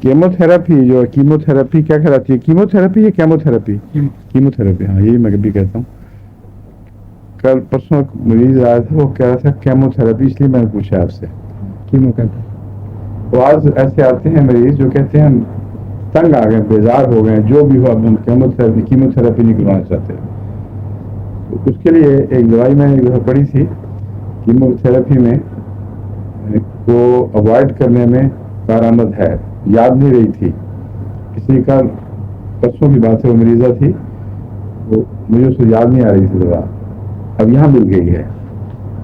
Chemotherapy जो chemotherapy क्या कहलाती है, कीमोथेरेपी या केमोथेरेपी? कीमोथेरेपी, हाँ यही मैं भी कहता हूँ। कल परसों मरीज आया था, वो कह रहा था केमोथेरेपी, इसलिए मैंने पूछा आपसे। कीमो कहते हैं। तो आज ऐसे आते हैं मरीज जो कहते हैं हम तंग आ गए, बेजार हो गए, जो भी हो, अब हम कीमोथेरेपी निकलवाना चाहते हैं। तो उसके लिए एक दवाई मैंने एक दफ़ा पढ़ी थी, कीमोथेरेपी में को अवॉइड करने में कारआमद है, याद नहीं रही थी। किसी का परसों की बात है, वो मरीज़ा थी, वो मुझे उसको याद नहीं आ रही थी दवा, अब यहाँ मिल गई है।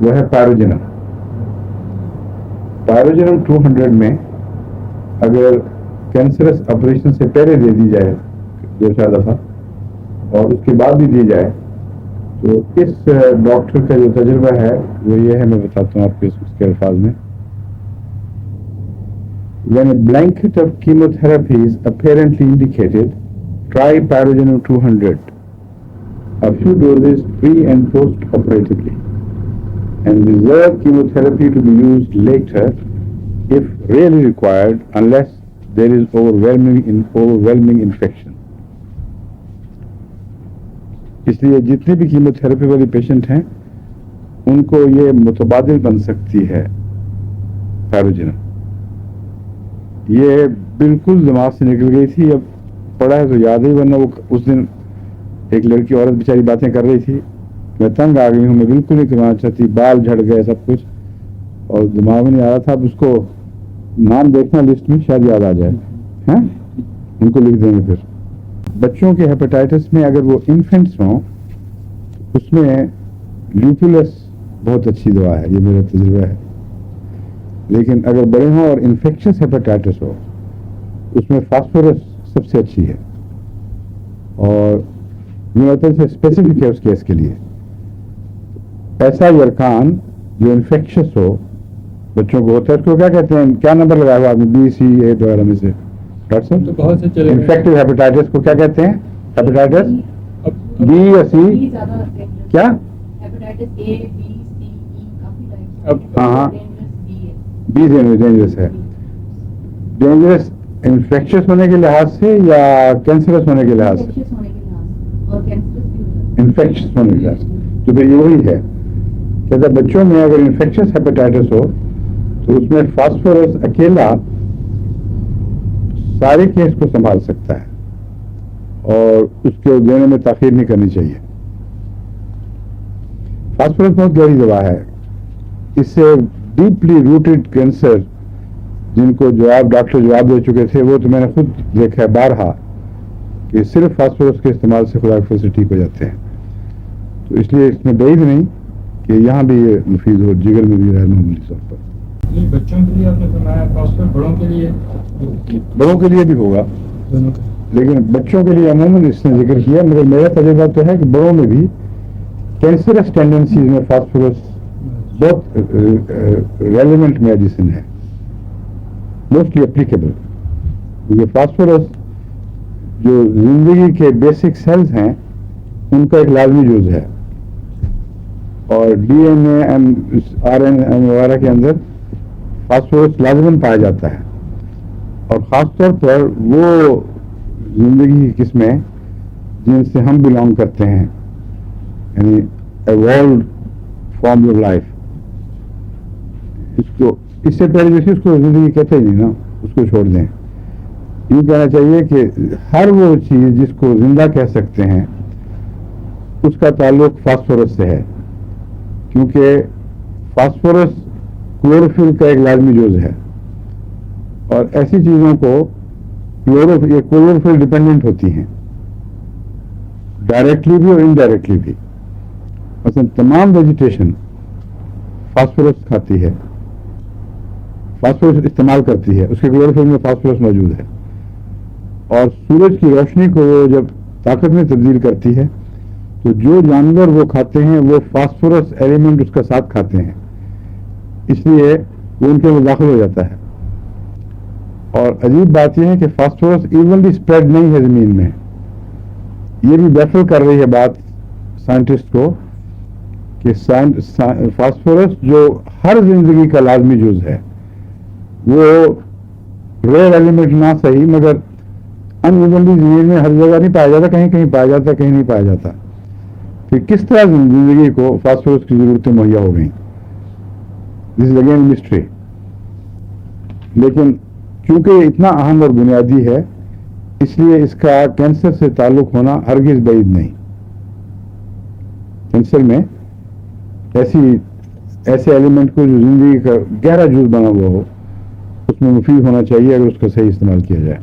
वो है पायरोजिनम। पायरोजिनम 200 में अगर कैंसरस ऑपरेशन से पहले दे दी जाए 2-4 दफ़ा और उसके बाद भी दी जाए, तो इस डॉक्टर का जो तजुर्बा है वो ये है, मैं बताता हूँ आपके उसके अल्फाज में। When a blanket of chemotherapy is apparently indicated, try Pyrogenum 200, a few doses pre and post-operatively, and reserve chemotherapy to be used later if really required, unless there is overwhelming infection. इसलिए जितने भी chemotherapy वाले patient हैं उनको ये मुतबादिल बन सकती है पायरोजिनम। ये बिल्कुल दिमाग से निकल गई थी, अब पढ़ा है तो याद ही, वरना वो उस दिन एक लड़की औरत बेचारी बातें कर रही थी, मैं तंग आ गई हूँ, मैं बिल्कुल नहीं करवाना चाहती, बाल झड़ गए सब कुछ, और दिमाग में नहीं आ रहा था। अब उसको नाम देखना लिस्ट में, शायद याद आ जाए, हैं उनको लिख देंगे। फिर बच्चों के हेपेटाइटिस में अगर वो इन्फेंट्स हों, उसमें ल्यूपुलस बहुत अच्छी दवा है, ये मेरा तजुर्बा है। लेकिन अगर बड़े हों और इन्फेक्शस हेपेटाइटिस हो, उसमें फास्फोरस सबसे अच्छी है, और न्यूरोपैथी से स्पेसिफिक है उस केस के लिए। ऐसा यरकान जो इन्फेक्शस हो, बच्चों को होता है, उसको क्या कहते हैं, क्या नंबर लगाया हुआ आपने, B, C, 8 वगैरह में से? डॉक्टर साहब, तो बहुत से चले इन्फेक्टिव हेपेटाइटिस को क्या कहते हैं? हेपेटाइटिस B या C? क्या? Hepatitis A, B, C, E काफी टाइप। हाँ, B डेंजरस है। डेंजरस इन्फेक्शस होने के लिहाज से या कैंसरस होने के लिहाज से? इन्फेक्शस होने के लिहाज से। तो फिर यही है, कहता बच्चों में अगर इन्फेक्शस हेपेटाइटिस हो तो उसमें फास्फोरस अकेला सारे केस को संभाल सकता है, और उसके देने में ताखीर नहीं करनी चाहिए। फास्फोरस बहुत गहरी दवा है, इससे डीपली रूटेड कैंसर, जिनको डॉक्टर जवाब दे चुके थे, वो तो मैंने खुद देखा है बारहा कि सिर्फ फास्फोरस के इस्तेमाल से खुदा से ठीक हो जाते हैं। तो इसलिए इसमें बैद नहीं कि यहाँ भी ये मुफीद हो, जिगर में भी गैर मामूली तौर पर। बच्चों के लिए आपने फरमाया, फास्फोरस बड़ों के लिए भी होगा, लेकिन बच्चों के लिए अमूमन इसने जिक्र किया। मगर मेरा तजुर्बा तो है कि बड़ों में भी कैंसरस टेंडेंसीज में फास्फोरस बहुत रेलिवेंट मेडिसिन है, मोस्टली एप्लीकेबल, क्योंकि फास्फोरस जो जिंदगी के बेसिक सेल्स हैं उनका एक लाजमी जुज़ है, और DNA RNA वगैरह के अंदर फास्फोरस लाजमन पाया जाता है, और ख़ास तौर पर वो जिंदगी की किस्में जिनसे हम बिलोंग करते हैं, यानी एवॉल्व्ड फॉर्म ऑफ लाइफ, इसको इससे पहले जैसे उसको जिंदगी कहते ही नहीं ना, उसको छोड़ दें। यूँ कहना चाहिए कि हर वो चीज़ जिसको जिंदा कह सकते हैं उसका ताल्लुक फास्फोरस से है, क्योंकि फास्फोरस क्लोरोफिल का एक लाजमी जुज़ है, और ऐसी चीज़ों को क्लोरोफिल डिपेंडेंट होती हैं, डायरेक्टली भी और इनडायरेक्टली भी। मतलब तमाम वेजिटेशन फास्फोरस खाती है, फास्फोरस इस्तेमाल करती है, उसके क्लोरोफिल में फास्फोरस मौजूद है, और सूरज की रोशनी को वो जब ताकत में तब्दील करती है तो जो जानवर वो खाते हैं वो फास्फोरस एलिमेंट उसका साथ खाते हैं, इसलिए वो उनके में दाखिल हो जाता है। और अजीब बात यह है कि फास्फोरस इवनली स्प्रेड नहीं है ज़मीन में। ये भी बैफल कर रही है बात साइंटिस्ट को कि फास्फोरस जो हर जिंदगी का लाजमी जुज़ है, वो रेयर एलिमेंट ना सही मगर अनइवनली ज़मीन में हर जगह नहीं पाया जाता, कहीं कहीं पाया जाता, कहीं नहीं पाया जाता। फिर किस तरह जिंदगी को फास्फोरस की जरूरतें मुहैया हो गई, दिस इज अगेन मिस्ट्री। लेकिन क्योंकि इतना अहम और बुनियादी है इसलिए इसका कैंसर से ताल्लुक होना हरगिज बैद नहीं। कैंसर में ऐसे एलिमेंट को जो जिंदगी का गहरा जूस बना हुआ हो उसमें मुफीद होना चाहिए अगर उसका सही इस्तेमाल किया जाए।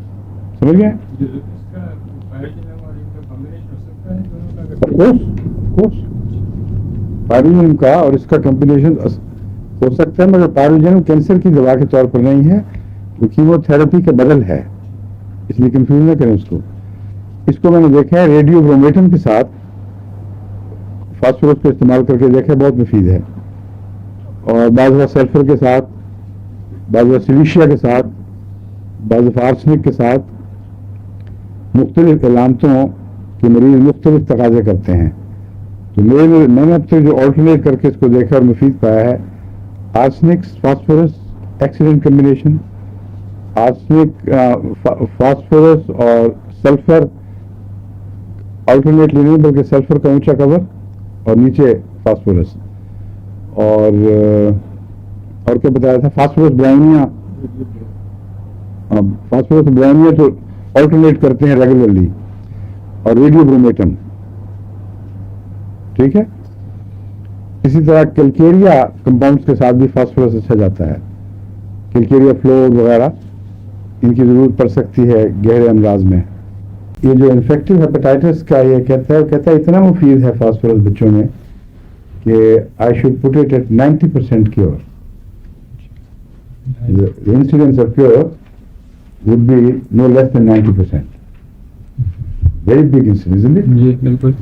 समझ गए? इसका पायरोजेनियम और इनका कॉम्बिनेशन हो सकता है दोनों का? कोर्स पायरोजेनियम का और इसका कॉम्बिनेशन हो सकता है, मगर पायरोजेनियम कैंसर की दवा के तौर पर नहीं है, वो कीमोथेरेपी का बदल है, इसलिए कंफ्यूज न करें उसको। इसको मैंने देखा है रेडियो ब्रोमेटन के साथ फास्फोरस को इस्तेमाल करके देखा, बहुत मुफीद है। और बाज़ सल्फर के साथ, बाज़ सिलिशिया के साथ, बाज़ आर्सेनिक के साथ मुख्तलिफ इलामतों के मरीज मुख्तलिफ तकाजे करते हैं। तो मैंने अब तक जो ऑल्टरनेट करके इसको देखा और मुफीद पाया है, arsenic phosphorus accident combination, arsenic phosphorus और सल्फर ऑल्टरनेटली नहीं बल्कि सल्फर का ऊंचा कवर और नीचे फास्फोरस, और क्या बताया था, फास्फोरस ब्राउनिया तो ऑल्टरनेट करते हैं रेगुलरली, और रेडियो ब्रोमेटन। ठीक है। इसी तरह कैलकेरिया कंपाउंड्स के साथ भी फास्फोरस अच्छा जाता है, कैलकेरिया फ्लोर वगैरह इनकी जरूरत पड़ सकती है गहरे अमराज में। ये जो इन्फेक्टिव हेपेटाइटिस का ये कहता है इतना मुफीद है फास्फोरस बच्चों में कि I should put it at 90% cure. The incidence of cure would be no less than 90%. Very big incidence, isn't it? जी बिल्कुल।